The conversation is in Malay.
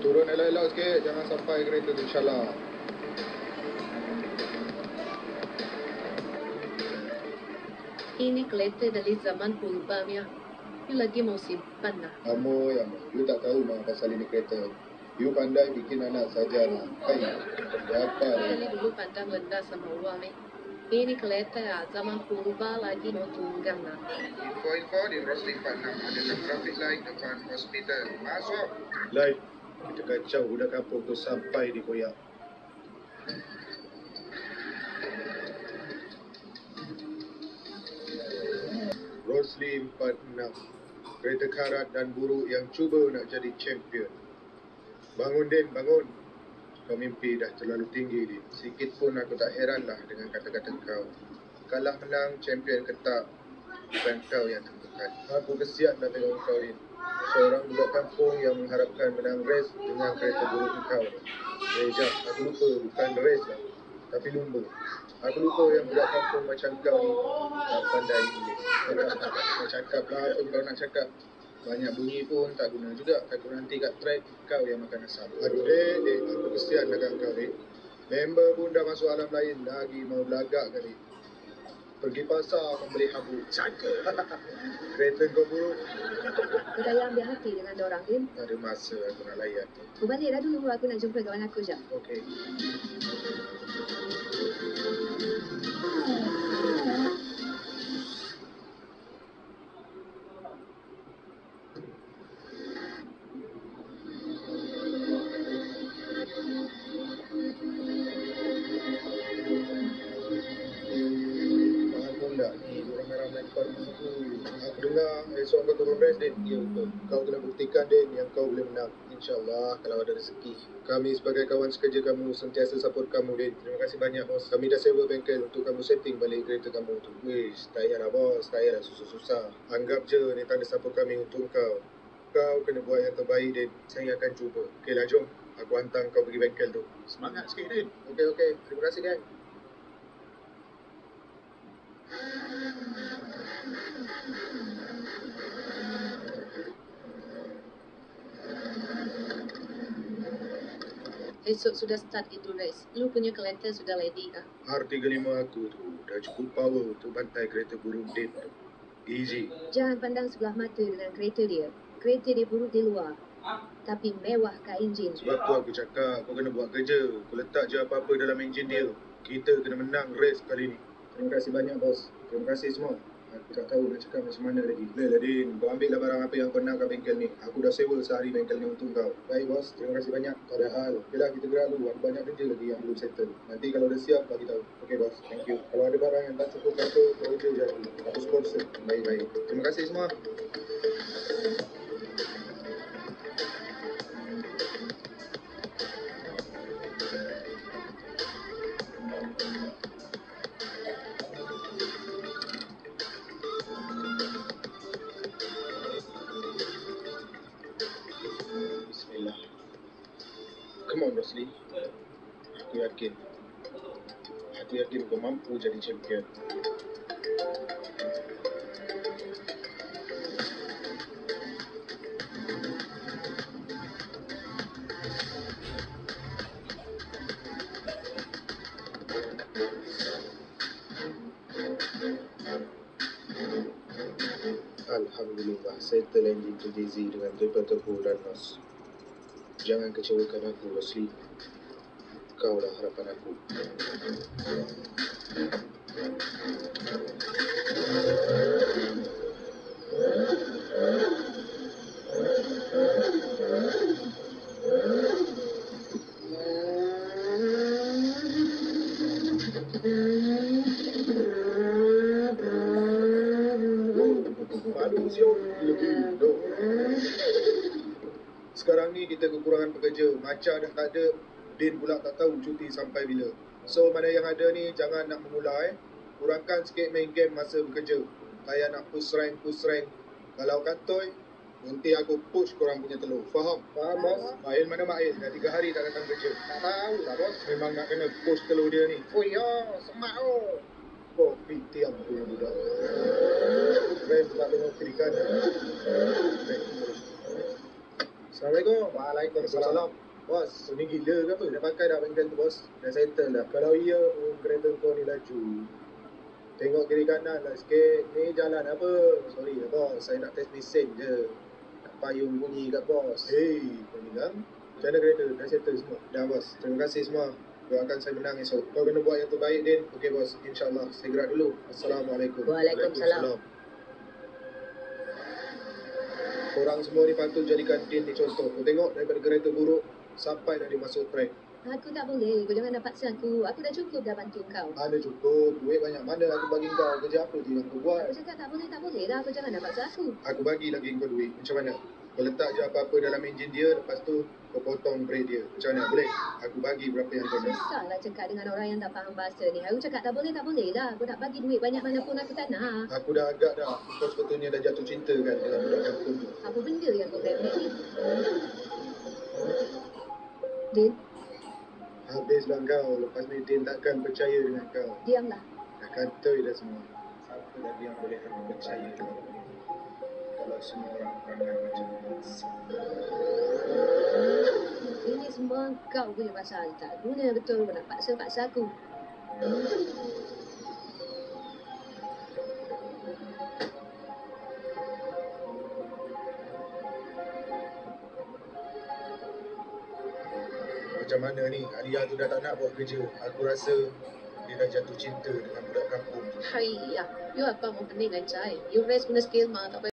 Turun elok-elok sikit, jangan sampai kereta tu, insyaAllah. Ini kereta dari zaman purba ya. You lagi mau simpan lah. Amoy, you tak tahu mah pasal ini kereta. You pandai bikin anak saja lah. Hai, apa ni? Kali dulu pandang rendah sama uang ni. Ini kereta ya, zaman purba lagi mau tunggang lah. Info di Roslin 46 ada traffic light depan hospital. Masuk. Light, kita kacau budak kampung tu sampai di koyak. Rosli 46, kereta karat dan buruk yang cuba nak jadi champion. Bangun Din, bangun. Kau mimpi dah terlalu tinggi Din. Sikit pun aku tak heranlah dengan kata-kata kau. Kalah menang, champion ke tak, bukan kau yang tentukan. Aku kesian dah tengok kau Din. Seorang budak kampung yang mengharapkan menang race dengan kereta buruk kau. Jap, aku lupa, bukan race lah, tapi lumba. Aku lupa yang budak kampung macam kau ni tak pandai English. Kau cakap lah apa kau nak cakap. Banyak bunyi pun tak guna juga. Takut nanti kat track kau yang makan asam. Aduh dek, aku kesian dengan kau dek. Member pun dah masuk alam lain, lagi mau belagak kali. Pergi pasar membeli habuk. Cakap. Kereta kau buruk. Kau dah ambil hati dengan dorang, Din. Ada masa aku nak layan. Kau baliklah dulu, aku nak jumpa kawan aku jap. Okey. Aku dengar esok kau turun race Din. Ya betul. Kau kena buktikan Din yang kau boleh menang. InsyaAllah kalau ada rezeki. Kami sebagai kawan sekerja kamu sentiasa support kamu Din. Terima kasih banyak bos. Kami dah sewa bengkel untuk kamu setting balik kereta kamu tu. Wish, tak payahlah bos. Tak payahlah susah-susah. Anggap je ni tanda support kami untuk kau. Kau kena buat yang terbaik Din. Saya akan cuba. Okeylah jom. Aku hantar kau pergi bengkel tu. Semangat sikit Din. Okey. Terima kasih gang. Esok sudah start itu race. Lu punya kereta sudah ready kah? R35 aku tu dah cukup power untuk bantai kereta buruk Din tu. Easy. Jangan pandang sebelah mata dengan kereta dia. Kereta dia buruk di luar, tapi mewah kat enjin. Sebab tu aku cakap kau kena buat kerja. Kau letak je apa-apa dalam enjin dia. Kita kena menang race kali ni. Terima kasih banyak bos. Terima kasih semua. Aku tak tahu nak cakap macam mana lagi. Lah Din, kau ambil lah barang apa yang kau nak kat bengkel ni. Aku dah sewa sehari bengkel ni untuk kau. Baik bos, terima kasih banyak. Tak ada hal. Okeylah, kita gerak dulu. Ada banyak kerja lagi yang belum settle. Nanti kalau dah siap, bagi tahu. Okey bos, thank you. Kalau ada barang yang tak cukup kata, kau order je dulu. Aku sponsor. Baik. Terima kasih semua. Bismillah. Come on, Rosli. Aku yakin kau mampu jadi champion. Alhamdulillah, settle engine tu Jay-Z dengan triple turbo dan NOS. Jangan kecewakan aku, Rosli. Kau lah harapan aku. Aduh, siap. Legindo. Sekarang ni kita kekurangan pekerja. Maca dah tak ada. Din pula tak tahu cuti sampai bila. So, mana yang ada ni jangan nak memula Kurangkan sikit main game masa bekerja. Payah nak push rank. Kalau kantoi, nanti aku push korang punya telur. Faham? Faham, bos. Mail mana Mail? Dah 3 hari tak datang kerja. Tak tahu lah, bos. Memang nak kena push telur dia ni. Oh ya, semak oh. Oh, pitiam punya budak. Rem tak tengok kiri kanan. Assalamualaikum. Waalaikumsalam. Bos, ni gila ke apa? Dah pakai dah bengkel tu, bos? Dah settle dah. Kalau iya pun kereta kau ni laju. Tengok kiri kanan lah sikit. Ni jalan apa? Sorry lah, bos. Saya nak test mesin je. Nak payung bunyi kat bos. Hei, kau ni kan? Macam mana kereta? Dah settle semua? Dah, bos. Terima kasih semua. Doakan saya menang esok. Kau kena buat yang terbaik, Din. Okey, bos. InsyaAllah. Saya gerak dulu. Assalamualaikum. Waalaikumsalam. Korang semua ni patut jadikan Din ni contoh. Kau tengok daripada kereta buruk sampai dah dia masuk track. Aku tak boleh. Kau jangan nak paksa aku. Aku dah cukup dah bantu kau. Mana cukup, duit banyak mana aku bagi kau. Kerja apa je yang kau buat? Aku cakap tak boleh dah. Kau jangan nak paksa aku. Aku bagi lagi kau duit. Macam mana? Kau letak je apa-apa dalam enjin dia, lepas tu kau potong brake dia. Macam mana? Boleh? Aku bagi berapa yang kau nak. Susahlah cakap dengan orang yang tak faham bahasa ni. Aku cakap tak boleh lah. Kau nak bagi duit banyak mana pun aku tak nak. Aku dah agak dah. Kau sebetulnya dah jatuh cinta kan dengan budak kampung tu. Apa benda yang kau blame ni? Din, Habislah kau. Lepas ni Din takkan percaya dengan kau. diamlah. Dah kantoi dah semua. Siapa lagi yang boleh kamu percaya kau? Kalau semua orang perangai macam ni. Ini semua kau punya pasal. Tak guna betul kau nak paksa-paksa aku. Macam mana ni? Alia tu dah tak nak buat kerja. Aku rasa dia dah jatuh cinta dengan budak kampung tu. Hai, ya. You apa mau pening kan, Cai? You rest guna skill mah. Tak